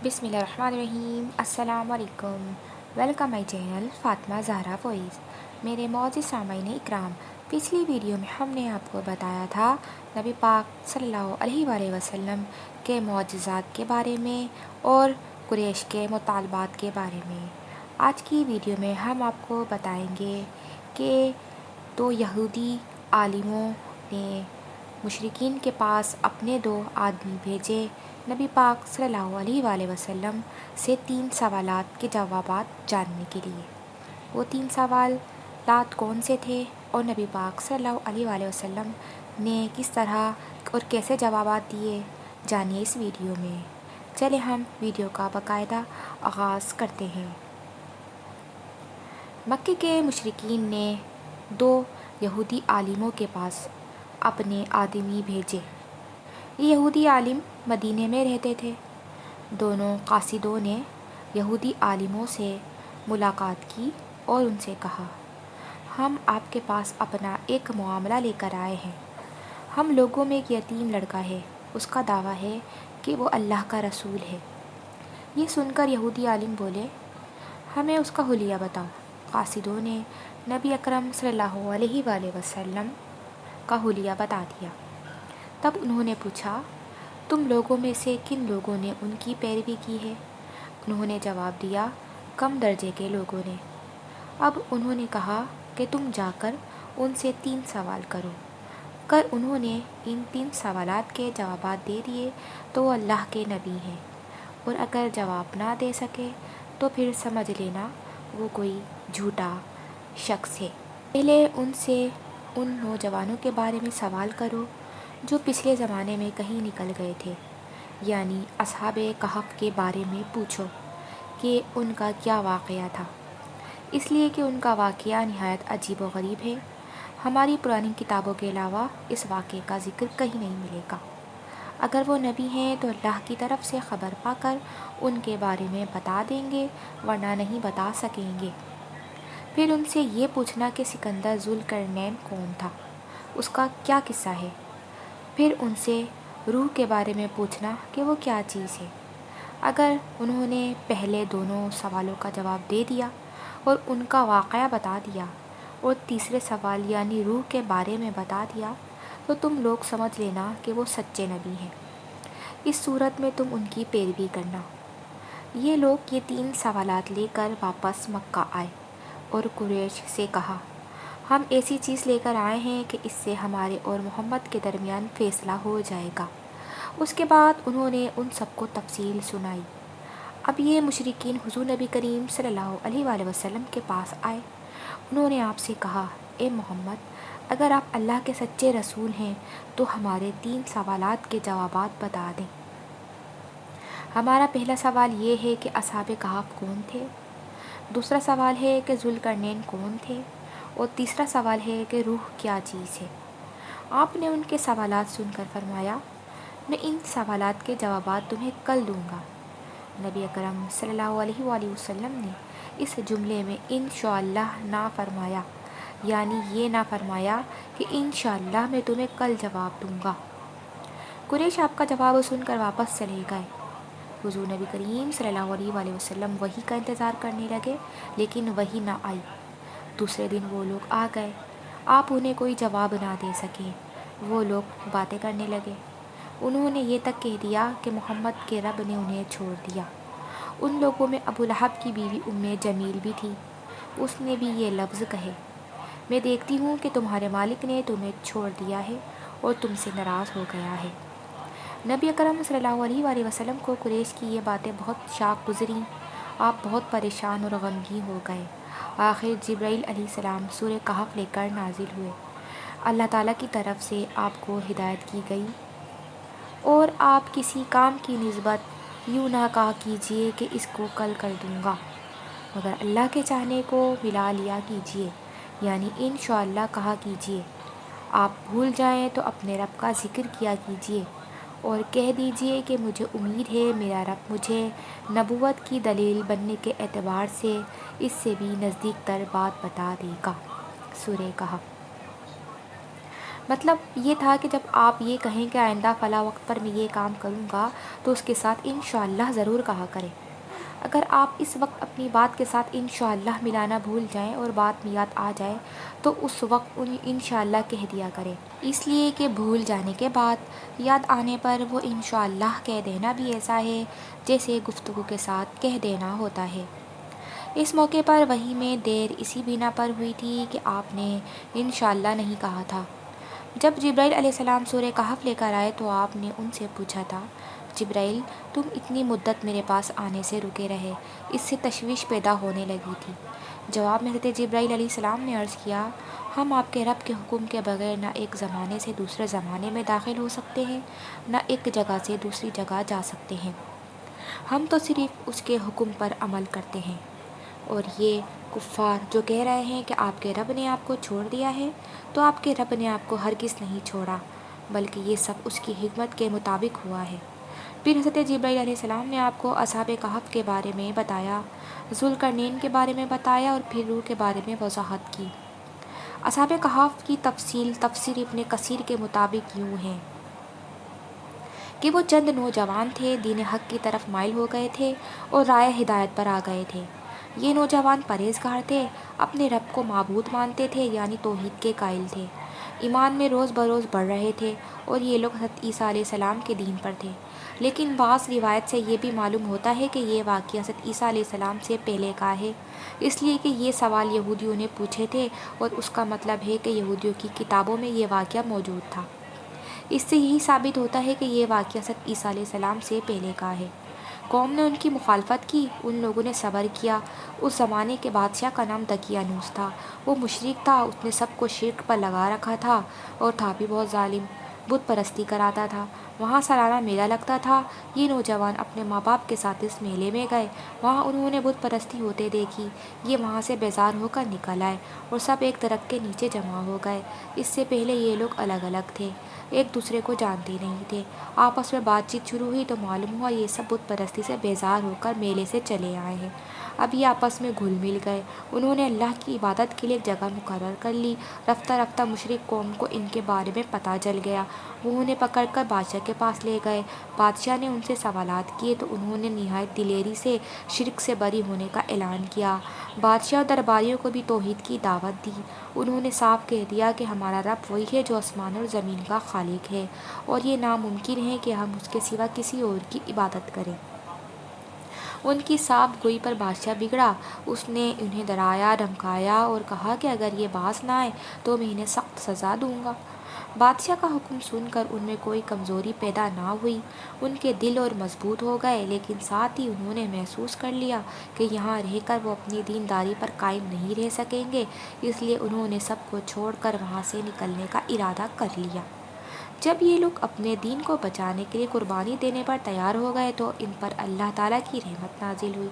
بسم اللہ الرحمن الرحیم۔ السلام علیکم۔ Welcome my channel Fatima Zahra voice. میرے معزز سامعین اکرام، پچھلی ویڈیو میں ہم نے آپ کو بتایا تھا نبی پاک صلی اللہ علیہ وآلہ وسلم کے معجزات کے بارے میں اور قریش کے مطالبات کے بارے میں۔ آج کی ویڈیو میں ہم آپ کو بتائیں گے کہ دو یہودی عالموں نے مشرکین کے پاس اپنے دو آدمی بھیجے نبی پاک صلی اللہ علیہ وآلہ وسلم سے 3 سوالات کے جوابات جاننے کے لیے۔ وہ 3 سوالات کون سے تھے اور نبی پاک صلی اللہ علیہ وآلہ وسلم نے کس طرح اور کیسے جوابات دیے، جانیے اس ویڈیو میں۔ چلے ہم ویڈیو کا باقاعدہ آغاز کرتے ہیں۔ مکے کے مشرکین نے 2 یہودی عالموں کے پاس اپنے آدمی بھیجے۔ یہ یہودی عالم مدینے میں رہتے تھے۔ دونوں قاصدوں نے یہودی عالموں سے ملاقات کی اور ان سے کہا، ہم آپ کے پاس اپنا ایک معاملہ لے کر آئے ہیں۔ ہم لوگوں میں ایک یتیم لڑکا ہے، اس کا دعویٰ ہے کہ وہ اللہ کا رسول ہے۔ یہ سن کر یہودی عالم بولے، ہمیں اس کا حلیہ بتاؤ۔ قاصدوں نے نبی اکرم صلی اللہ علیہ وآلہ وسلم کا حلیہ بتا دیا۔ تب انہوں نے پوچھا، تم لوگوں میں سے کن لوگوں نے ان کی پیروی کی ہے؟ انہوں نے جواب دیا، کم درجے کے لوگوں نے۔ اب انہوں نے کہا کہ تم جا کر ان سے 3 سوال کرو۔ انہوں نے ان 3 سوالات کے جوابات دے دیے تو وہ اللہ کے نبی ہیں، اور اگر جواب نہ دے سکے تو پھر سمجھ لینا وہ کوئی جھوٹا شخص ہے۔ پہلے ان سے ان نوجوانوں کے بارے میں سوال کرو جو پچھلے زمانے میں کہیں نکل گئے تھے، یعنی اصحاب کہف کے بارے میں پوچھو کہ ان کا کیا واقعہ تھا، اس لیے کہ ان کا واقعہ نہایت عجیب و غریب ہے۔ ہماری پرانی کتابوں کے علاوہ اس واقعے کا ذکر کہیں نہیں ملے گا۔ اگر وہ نبی ہیں تو اللہ کی طرف سے خبر پا کر ان کے بارے میں بتا دیں گے، ورنہ نہیں بتا سکیں گے۔ پھر ان سے یہ پوچھنا کہ سکندر ذوالقرنین کون تھا، اس کا کیا قصہ ہے۔ پھر ان سے روح کے بارے میں پوچھنا کہ وہ کیا چیز ہے۔ اگر انہوں نے پہلے دونوں سوالوں کا جواب دے دیا اور ان کا واقعہ بتا دیا اور تیسرے سوال یعنی روح کے بارے میں بتا دیا تو تم لوگ سمجھ لینا کہ وہ سچے نبی ہیں۔ اس صورت میں تم ان کی پیروی کرنا۔ یہ لوگ یہ 3 سوالات لے کر واپس مکہ آئے اور قریش سے کہا، ہم ایسی چیز لے کر آئے ہیں کہ اس سے ہمارے اور محمد کے درمیان فیصلہ ہو جائے گا۔ اس کے بعد انہوں نے ان سب کو تفصیل سنائی۔ اب یہ مشرکین حضور نبی کریم صلی اللہ علیہ وآلہ وسلم کے پاس آئے۔ انہوں نے آپ سے کہا، اے محمد، اگر آپ اللہ کے سچے رسول ہیں تو ہمارے 3 سوالات کے جوابات بتا دیں۔ ہمارا پہلا سوال یہ ہے کہ اصحاب کہف کون تھے، دوسرا سوال ہے کہ ذوالقرنین کون تھے، اور تیسرا سوال ہے کہ روح کیا چیز ہے۔ آپ نے ان کے سوالات سن کر فرمایا، میں ان سوالات کے جوابات تمہیں کل دوں گا۔ نبی اکرم صلی اللہ علیہ وآلہ وسلم نے اس جملے میں انشاءاللہ نہ فرمایا، یعنی یہ نہ فرمایا کہ انشاءاللہ میں تمہیں کل جواب دوں گا۔ قریش آپ کا جواب سن کر واپس چلے گئے۔ حضور نبی کریم صلی اللہ علیہ وآلہ وسلم وحی کا انتظار کرنے لگے، لیکن وحی نہ آئی۔ دوسرے دن وہ لوگ آ گئے، آپ انہیں کوئی جواب نہ دے سکے۔ وہ لوگ باتیں کرنے لگے۔ انہوں نے یہ تک کہہ دیا کہ محمد کے رب نے انہیں چھوڑ دیا۔ ان لوگوں میں ابو لہب کی بیوی جمیل بھی تھی، اس نے بھی یہ لفظ کہے، میں دیکھتی ہوں کہ تمہارے مالک نے تمہیں چھوڑ دیا ہے اور تم سے ناراض ہو گیا ہے۔ نبی اکرم صلی اللہ علیہ وآلہ وسلم کو قریش کی یہ باتیں بہت شاق گزریں۔ آپ بہت پریشان اور غمگین ہو گئے۔ آخر جبرائیل علیہ السلام سورہ کہف لے کر نازل ہوئے۔ اللہ تعالیٰ کی طرف سے آپ کو ہدایت کی گئی، اور آپ کسی کام کی نسبت یوں نہ کہا کیجیے کہ اس کو کل کر دوں گا، مگر اللہ کے چاہنے کو ملا لیا کیجیے، یعنی انشاءاللہ کہا کیجیے۔ آپ بھول جائیں تو اپنے رب کا ذکر کیا کیجیے اور کہہ دیجیے کہ مجھے امید ہے میرا رب مجھے نبوت کی دلیل بننے کے اعتبار سے اس سے بھی نزدیک تر بات بتا دے گا۔ سورہ کہف۔ مطلب یہ تھا کہ جب آپ یہ کہیں کہ آئندہ فلاں وقت پر میں یہ کام کروں گا تو اس کے ساتھ انشاءاللہ ضرور کہا کریں۔ اگر آپ اس وقت اپنی بات کے ساتھ انشاءاللہ ملانا بھول جائیں اور بات میں یاد آ جائے تو اس وقت انشاءاللہ کہہ دیا کریں، اس لیے کہ بھول جانے کے بعد یاد آنے پر وہ انشاءاللہ کہہ دینا بھی ایسا ہے جیسے گفتگو کے ساتھ کہہ دینا ہوتا ہے۔ اس موقع پر وحی میں دیر اسی بنا پر ہوئی تھی کہ آپ نے انشاءاللہ نہیں کہا تھا۔ جب جبرائیل علیہ السلام سورہ کہف لے کر آئے تو آپ نے ان سے پوچھا تھا، جبرائیل تم اتنی مدت میرے پاس آنے سے رکے رہے، اس سے تشویش پیدا ہونے لگی تھی۔ جواب میں حضرت جبرائیل علیہ السلام نے عرض کیا، ہم آپ کے رب کے حکم کے بغیر نہ ایک زمانے سے دوسرے زمانے میں داخل ہو سکتے ہیں، نہ ایک جگہ سے دوسری جگہ جا سکتے ہیں، ہم تو صرف اس کے حکم پر عمل کرتے ہیں۔ اور یہ کفار جو کہہ رہے ہیں کہ آپ کے رب نے آپ کو چھوڑ دیا ہے، تو آپ کے رب نے آپ کو ہرگز نہیں چھوڑا، بلکہ یہ سب اس کی حکمت کے مطابق ہوا ہے۔ پھر حضرت جبرائیل علیہ السلام نے آپ کو اصحاب کہف کے بارے میں بتایا، ذوالقرنین کے بارے میں بتایا اور پھر روح کے بارے میں وضاحت کی۔ اصحاب کہف کی تفسیر ابن کثیر کے مطابق یوں ہے کہ وہ چند نوجوان تھے، دین حق کی طرف مائل ہو گئے تھے اور رائے ہدایت پر آ گئے تھے۔ یہ نوجوان پرہیزگار تھے، اپنے رب کو معبود مانتے تھے یعنی توحید کے قائل تھے، ایمان میں روز بروز بڑھ رہے تھے اور یہ لوگ حضرت عیسیٰ علیہ السلام کے دین پر تھے۔ لیکن بعض روایت سے یہ بھی معلوم ہوتا ہے کہ یہ واقعہ حضرت عیسیٰ علیہ السلام سے پہلے کا ہے، اس لیے کہ یہ سوال یہودیوں نے پوچھے تھے اور اس کا مطلب ہے کہ یہودیوں کی کتابوں میں یہ واقعہ موجود تھا۔ اس سے یہی ثابت ہوتا ہے کہ یہ واقعہ حضرت عیسیٰ علیہ السلام سے پہلے کا ہے۔ قوم نے ان کی مخالفت کی، ان لوگوں نے صبر کیا۔ اس زمانے کے بادشاہ کا نام دقیانوس تھا، وہ مشرک تھا، اس نے سب کو شرک پر لگا رکھا تھا اور تھا بھی بہت ظالم، بت پرستی کراتا تھا۔ وہاں سالانہ میلہ لگتا تھا، یہ نوجوان اپنے ماں باپ کے ساتھ اس میلے میں گئے، وہاں انہوں نے بت پرستی ہوتے دیکھی، یہ وہاں سے بیزار ہو کر نکل آئے اور سب ایک درخت کے نیچے جمع ہو گئے۔ اس سے پہلے یہ لوگ الگ الگ تھے، ایک دوسرے کو جانتے نہیں تھے۔ آپس میں بات چیت شروع ہوئی تو معلوم ہوا یہ سب بت پرستی سے بیزار ہو کر میلے سے چلے آئے ہیں۔ اب یہ آپس میں گھل مل گئے، انہوں نے اللہ کی عبادت کے لیے ایک جگہ مقرر کر لی۔ رفتہ رفتہ مشرک قوم کو ان کے بارے میں پتہ چل گیا، وہ انہیں پکڑ کر بادشاہ کے پاس لے گئے۔ بادشاہ نے ان سے سوالات کیے تو انہوں نے نہایت دلیری سے شرک سے بری ہونے کا اعلان کیا۔ بادشاہ اور درباریوں کو بھی توحید کی دعوت دی، انہوں نے صاف کہہ دیا کہ ہمارا رب وہی ہے جو آسمان اور زمین کا خالق ہے اور یہ ناممکن ہے کہ ہم اس کے سوا کسی اور کی عبادت کریں۔ ان کی صاف گوئی پر بادشاہ بگڑا، اس نے انہیں ڈرایا دھمکایا اور کہا کہ اگر یہ باز نہ آئے تو میں انہیں سخت سزا دوں گا۔ بادشاہ کا حکم سن کر ان میں کوئی کمزوری پیدا نہ ہوئی، ان کے دل اور مضبوط ہو گئے، لیکن ساتھ ہی انہوں نے محسوس کر لیا کہ یہاں رہ کر وہ اپنی دینداری پر قائم نہیں رہ سکیں گے، اس لیے انہوں نے سب کو چھوڑ کر وہاں سے نکلنے کا ارادہ کر لیا۔ جب یہ لوگ اپنے دین کو بچانے کے لیے قربانی دینے پر تیار ہو گئے تو ان پر اللہ تعالیٰ کی رحمت نازل ہوئی،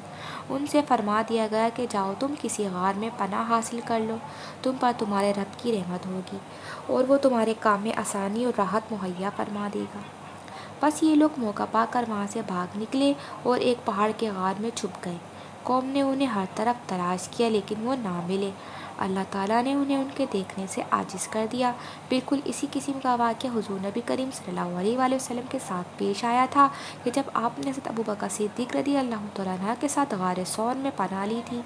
ان سے فرما دیا گیا کہ جاؤ تم کسی غار میں پناہ حاصل کر لو، تم پر تمہارے رب کی رحمت ہوگی اور وہ تمہارے کام میں آسانی اور راحت مہیا فرما دے گا۔ بس یہ لوگ موقع پا کر وہاں سے بھاگ نکلے اور ایک پہاڑ کے غار میں چھپ گئے۔ قوم نے انہیں ہر طرف تلاش کیا لیکن وہ نہ ملے۔ اللہ تعالیٰ نے انہیں ان کے دیکھنے سے عاجز کر دیا۔ بالکل اسی قسم کا واقعہ حضور نبی کریم صلی اللہ علیہ وآلہ وسلم کے ساتھ پیش آیا تھا کہ جب آپ نے حضرت ابوبکر صدیق رضی اللہ تعالیٰ عنہ کے ساتھ غار ثور میں پناہ لی تھی،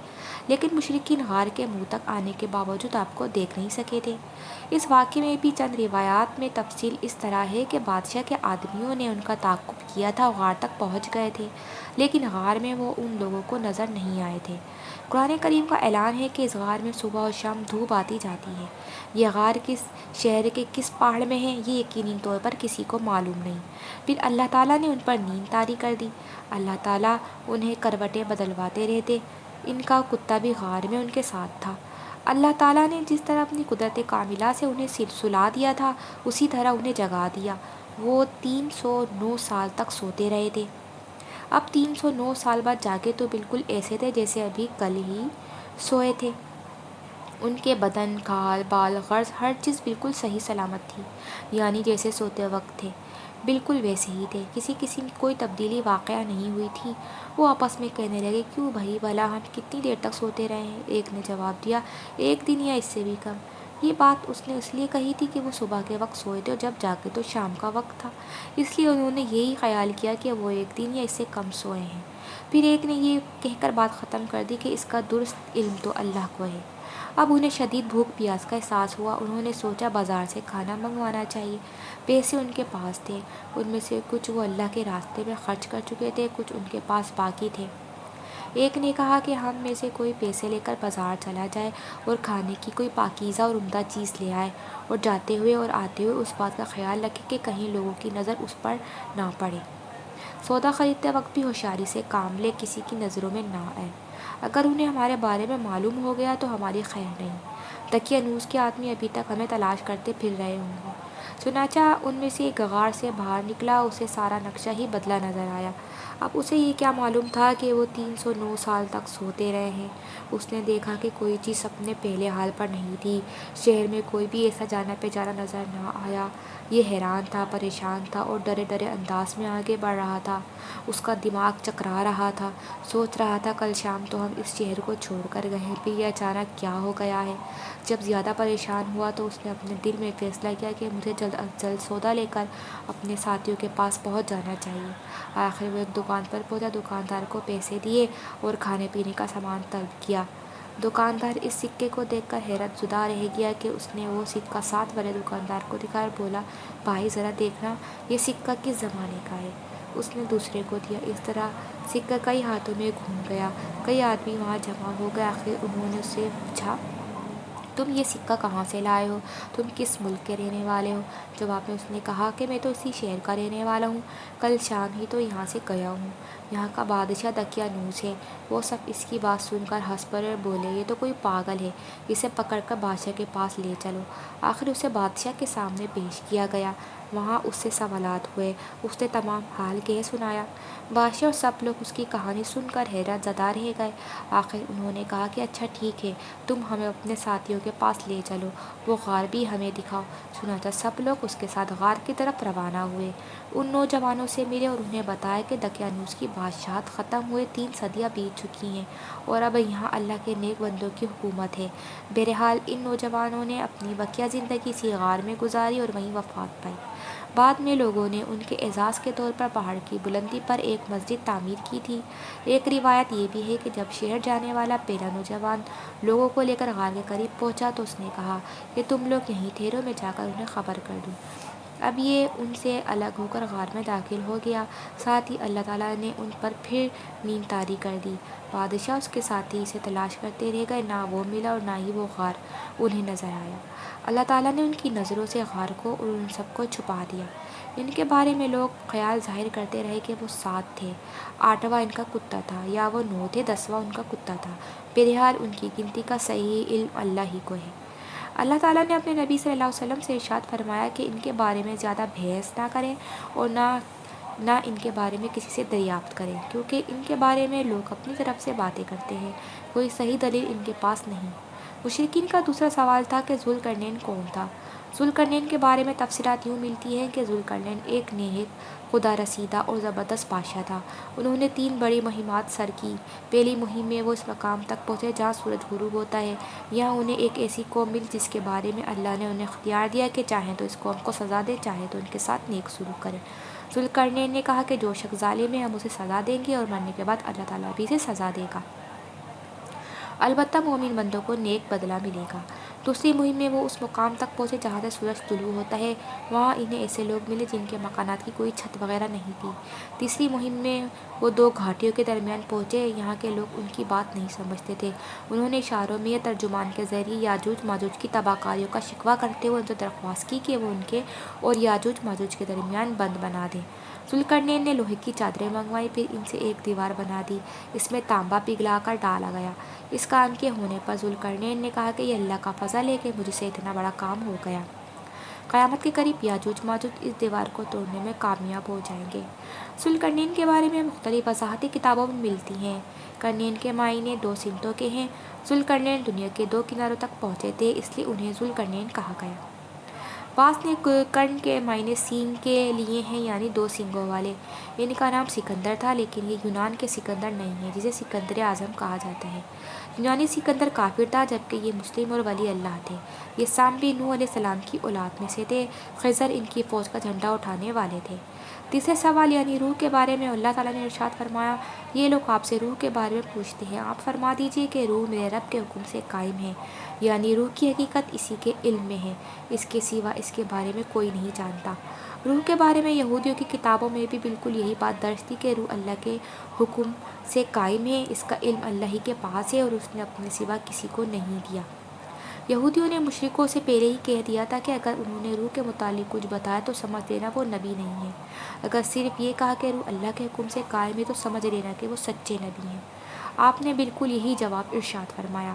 لیکن مشرکین غار کے منہ تک آنے کے باوجود آپ کو دیکھ نہیں سکے تھے۔ اس واقعے میں بھی چند روایات میں تفصیل اس طرح ہے کہ بادشاہ کے آدمیوں نے ان کا تعاقب کیا تھا، غار تک پہنچ گئے تھے، لیکن غار میں وہ ان لوگوں کو نظر نہیں آئے تھے۔ قرآن کریم کا اعلان ہے کہ اس غار میں صبح اور شام دھوپ آتی جاتی ہے۔ یہ غار کس شہر کے کس پہاڑ میں ہے یہ یقینی طور پر کسی کو معلوم نہیں۔ پھر اللہ تعالیٰ نے ان پر نیند طاری کر دی، اللہ تعالیٰ انہیں کروٹیں بدلواتے رہتے، ان کا کتا بھی غار میں ان کے ساتھ تھا۔ اللہ تعالیٰ نے جس طرح اپنی قدرت کاملہ سے انہیں سلا دیا تھا اسی طرح انہیں جگا دیا۔ وہ 309 سال تک سوتے رہے تھے۔ اب 309 سال بعد جاگے تو بالکل ایسے تھے جیسے ابھی کل ہی سوئے تھے۔ ان کے بدن، کھال، بال، غرض ہر چیز بالکل صحیح سلامت تھی، یعنی جیسے سوتے وقت تھے بالکل ویسے ہی تھے، کسی قسم کی کوئی تبدیلی واقع نہیں ہوئی تھی۔ وہ آپس میں کہنے لگے، کیوں بھائی بھلا ہم کتنی دیر تک سوتے رہے ہیں؟ ایک نے جواب دیا، 1 دن یا اس سے بھی کم۔ یہ بات اس نے اس لیے کہی تھی کہ وہ صبح کے وقت سوئے تھے اور جب جاگے تو شام کا وقت تھا، اس لیے انہوں نے یہی خیال کیا کہ وہ ایک دن یا اس سے کم سوئے ہیں۔ پھر ایک نے یہ کہہ کر بات ختم کر دی کہ اس کا درست علم تو اللہ کو ہے۔ اب انہیں شدید بھوک پیاس کا احساس ہوا۔ انہوں نے سوچا بازار سے کھانا منگوانا چاہیے۔ پیسے ان کے پاس تھے، ان میں سے کچھ وہ اللہ کے راستے میں خرچ کر چکے تھے، کچھ ان کے پاس باقی تھے۔ ایک نے کہا کہ ہم میں سے کوئی پیسے لے کر بازار چلا جائے اور کھانے کی کوئی پاکیزہ اور عمدہ چیز لے آئے، اور جاتے ہوئے اور آتے ہوئے اس بات کا خیال رکھے کہ کہیں لوگوں کی نظر اس پر نہ پڑے۔ سودا خریدتے وقت بھی ہوشیاری سے کام لے، کسی کی نظروں میں نہ آئے۔ اگر انہیں ہمارے بارے میں معلوم ہو گیا تو ہماری خیر نہیں، دقیانوس کے آدمی ابھی تک ہمیں تلاش کرتے پھر رہے ہوں گے۔ چنانچہ ان میں سے ایک غار سے باہر نکلا، اسے سارا نقشہ ہی بدلا نظر آیا۔ اب اسے یہ کیا معلوم تھا کہ وہ 309 سال تک سوتے رہے ہیں۔ اس نے دیکھا کہ کوئی چیز اپنے پہلے حال پر نہیں تھی، شہر میں کوئی بھی ایسا جانا پہچانا نظر نہ آیا۔ یہ حیران تھا، پریشان تھا اور ڈرے ڈرے انداز میں آگے بڑھ رہا تھا۔ اس کا دماغ چکرا رہا تھا، سوچ رہا تھا کل شام تو ہم اس شہر کو چھوڑ کر گئے، پھر یہ اچانک کیا ہو گیا ہے۔ جب زیادہ پریشان ہوا تو اس نے اپنے دل میں فیصلہ کیا کہ مجھے جلد از جلد سودا لے کر اپنے ساتھیوں کے پاس پہنچ جانا چاہیے۔ آخر وہ ایک دکان پر پہنچا، دکاندار کو پیسے دیے اور کھانے پینے کا سامان طلب کیا۔ دکاندار اس سکے کو دیکھ کر حیرت زدہ رہ گیا کہ اس نے وہ سکہ ساتھ والے دکاندار کو دکھایا اور بولا، بھائی ذرا دیکھنا، یہ سکہ کس زمانے کا ہے؟ اس نے دوسرے کو دیا۔ اس طرح سکہ کئی ہاتھوں میں گھوم گیا، کئی آدمی وہاں جمع ہو گئے۔ آخر انہوں نے اس سے پوچھا، تم یہ سکہ کہاں سے لائے ہو؟ تم کس ملک کے رہنے والے ہو؟ جواب میں اس نے کہا کہ میں تو اسی شہر کا رہنے والا ہوں، کل شام ہی تو یہاں سے گیا ہوں۔ یہاں کا بادشاہ دقیانوس ہے۔ وہ سب اس کی بات سن کر ہنس پڑے اور بولے، یہ تو کوئی پاگل ہے، اسے پکڑ کر بادشاہ کے پاس لے چلو۔ آخر اسے بادشاہ کے سامنے پیش کیا گیا۔ وہاں اس سے سوالات ہوئے، اس نے تمام حال کہہ سنایا۔ بادشاہ اور سب لوگ اس کی کہانی سن کر حیرت زدہ رہ گئے۔ آخر انہوں نے کہا کہ اچھا ٹھیک ہے، تم ہمیں اپنے ساتھیوں کے پاس لے چلو، وہ غار بھی ہمیں دکھاؤ۔ چنانچہ سب لوگ اس کے ساتھ غار کی طرف روانہ ہوئے۔ ان نوجوانوں سے ملے اور انہیں بتایا کہ دقیانوس کی بادشاہت ختم ہوئے 3 صدیاں بیت چکی ہیں اور اب یہاں اللہ کے نیک بندوں کی حکومت ہے۔ بہرحال ان نوجوانوں نے اپنی بقیہ زندگی اسی غار میں گزاری اور وہیں وفات پائی۔ بعد میں لوگوں نے ان کے اعزاز کے طور پر پہاڑ کی بلندی پر ایک مسجد تعمیر کی تھی۔ ایک روایت یہ بھی ہے کہ جب شہر جانے والا پہلا نوجوان لوگوں کو لے کر غار کے قریب پہنچا تو اس نے کہا کہ تم لوگ یہیں ٹھہرو، میں جا کر انہیں خبر کر دوں۔ اب یہ ان سے الگ ہو کر غار میں داخل ہو گیا، ساتھ ہی اللہ تعالیٰ نے ان پر پھر نیند طاری کر دی۔ بادشاہ اس کے ساتھی اسے تلاش کرتے رہ گئے، نہ وہ ملا اور نہ ہی وہ غار انہیں نظر آیا۔ اللہ تعالیٰ نے ان کی نظروں سے غار کو اور ان سب کو چھپا دیا۔ ان کے بارے میں لوگ خیال ظاہر کرتے رہے کہ وہ 7 تھے، 8واں ان کا کتا تھا، یا وہ 9 تھے، 10واں ان کا کتا تھا۔ بہرحال ان کی گنتی کا صحیح علم اللہ ہی کو ہے۔ اللہ تعالیٰ نے اپنے نبی صلی اللہ علیہ وسلم سے ارشاد فرمایا کہ ان کے بارے میں زیادہ بحث نہ کریں اور نہ ان کے بارے میں کسی سے دریافت کریں، کیونکہ ان کے بارے میں لوگ اپنی طرف سے باتیں کرتے ہیں، کوئی صحیح دلیل ان کے پاس نہیں۔ مشرکین کا دوسرا سوال تھا کہ ذوالقرنین کون تھا؟ ذوالقرنین کے بارے میں تفصیلات یوں ملتی ہیں کہ ذوالقرنین ایک نیک، خدا رسیدہ اور زبردست بادشاہ تھا۔ انہوں نے 3 بڑی مہمات سر کی۔ پہلی مہم میں وہ اس مقام تک پہنچے جہاں سورج غروب ہوتا ہے۔ یہاں انہیں ایک ایسی قوم ملی جس کے بارے میں اللہ نے انہیں اختیار دیا کہ چاہیں تو اس قوم کو سزا دیں، چاہے تو ان کے ساتھ نیک سلوک کریں۔ ذوالقرنین نے کہا کہ جو شخص ظالم ہے ہم اسے سزا دیں گے اور مرنے کے بعد اللہ تعالیٰ بھی اسے سزا دے گا، البتہ مومن بندوں کو نیک بدلہ ملے گا۔ دوسری مہم میں وہ اس مقام تک پہنچے جہاں سے سورج طلوع ہوتا ہے۔ وہاں انہیں ایسے لوگ ملے جن کے مکانات کی کوئی چھت وغیرہ نہیں تھی۔ تیسری مہم میں وہ 2 گھاٹیوں کے درمیان پہنچے۔ یہاں کے لوگ ان کی بات نہیں سمجھتے تھے۔ انہوں نے اشاروں میں یا ترجمان کے ذریعے یاجوج ماجوج کی تباہ کاریوں کا شکوہ کرتے ہوئے ان سے درخواست کی کہ وہ ان کے اور یاجوج ماجوج کے درمیان بند بنا دیں۔ ذوالقرنین نے لوہے کی چادریں منگوائیں، پھر ان سے ایک دیوار بنا دی، اس میں تانبا پگھلا کر ڈالا گیا۔ اس کام کے ہونے پر ذوالقرنین نے کہا کہ یہ اللہ کا فضل ہے کہ مجھ سے اتنا بڑا کام ہو گیا۔ قیامت کے قریب یاجوج ماجوج اس دیوار کو توڑنے میں کامیاب ہو جائیں گے۔ ذوالقرنین کے بارے میں مختلف وضاحتیں کتابوں میں ملتی ہیں۔ قرنین کے معنی 2 سمتوں کے ہیں۔ ذوالقرنین دنیا کے 2 کناروں تک پہنچے تھے، اس لیے انہیں ذوالقرنین کہا گیا۔ بعض نے کرن کے معنی سینگ کے لیے ہیں، یعنی 2 سینگوں والے۔ ان کا نام سکندر تھا، لیکن یہ یونان کے سکندر نہیں ہے جسے سکندر اعظم کہا جاتا ہے۔ یونانی سکندر کافر تھا، جبکہ یہ مسلم اور ولی اللہ تھے۔ یہ سام بھی نوح علیہ السلام کی اولاد میں سے تھے۔ خضر ان کی فوج کا جھنڈا اٹھانے والے تھے۔ تیسرے سوال یعنی روح کے بارے میں اللہ تعالیٰ نے ارشاد فرمایا، یہ لوگ آپ سے روح کے بارے میں پوچھتے ہیں، آپ فرما دیجئے کہ روح میرے رب کے حکم سے قائم ہے، یعنی روح کی حقیقت اسی کے علم میں ہے، اس کے سوا اس کے بارے میں کوئی نہیں جانتا۔ روح کے بارے میں یہودیوں کی کتابوں میں بھی بالکل یہی بات درج تھی کہ روح اللہ کے حکم سے قائم ہے، اس کا علم اللہ ہی کے پاس ہے اور اس نے اپنے سوا کسی کو نہیں دیا۔ یہودیوں نے مشرکوں سے پہلے ہی کہہ دیا تھا کہ اگر انہوں نے روح کے متعلق کچھ بتایا تو سمجھ لینا وہ نبی نہیں ہے، اگر صرف یہ کہا کہ روح اللہ کے حکم سے قائم ہے تو سمجھ لینا کہ وہ سچے نبی ہیں۔ آپ نے بالکل یہی جواب ارشاد فرمایا۔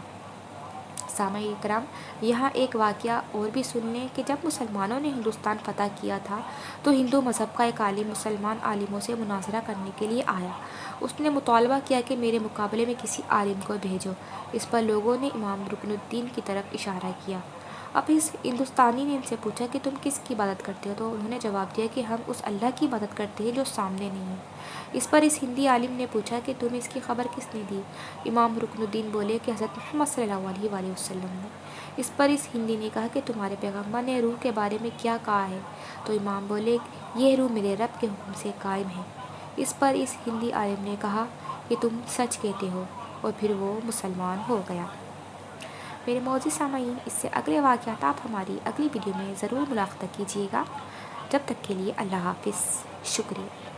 سامعین کرام، یہاں ایک واقعہ اور بھی سن لیں کہ جب مسلمانوں نے ہندوستان فتح کیا تھا تو ہندو مذہب کا ایک عالم مسلمان عالموں سے مناظرہ کرنے کے لیے آیا۔ اس نے مطالبہ کیا کہ میرے مقابلے میں کسی عالم کو بھیجو۔ اس پر لوگوں نے امام رکن الدین کی طرف اشارہ کیا۔ اب اس ہندوستانی نے ان سے پوچھا کہ تم کس کی عبادت کرتے ہو؟ تو انہوں نے جواب دیا کہ ہم اس اللہ کی عبادت کرتے ہیں جو سامنے نہیں ہے۔ اس پر اس ہندی عالم نے پوچھا کہ تمہیں اس کی خبر کس نے دی؟ امام رکن الدین بولے کہ حضرت محمد صلی اللہ علیہ وآلہ وسلم نے۔ اس پر اس ہندی نے کہا کہ تمہارے پیغمبر نے روح کے بارے میں کیا کہا ہے؟ تو امام بولے یہ روح میرے رب کے حکم سے قائم ہے۔ اس پر اس ہندی عالم نے کہا کہ تم سچ کہتے ہو، اور پھر وہ مسلمان ہو گیا۔ میرے معزز سامعین، اس سے اگلے واقعات آپ ہماری اگلی ویڈیو میں ضرور ملاقات کیجیے گا۔ جب تک کے لیے اللہ حافظ، شکریہ۔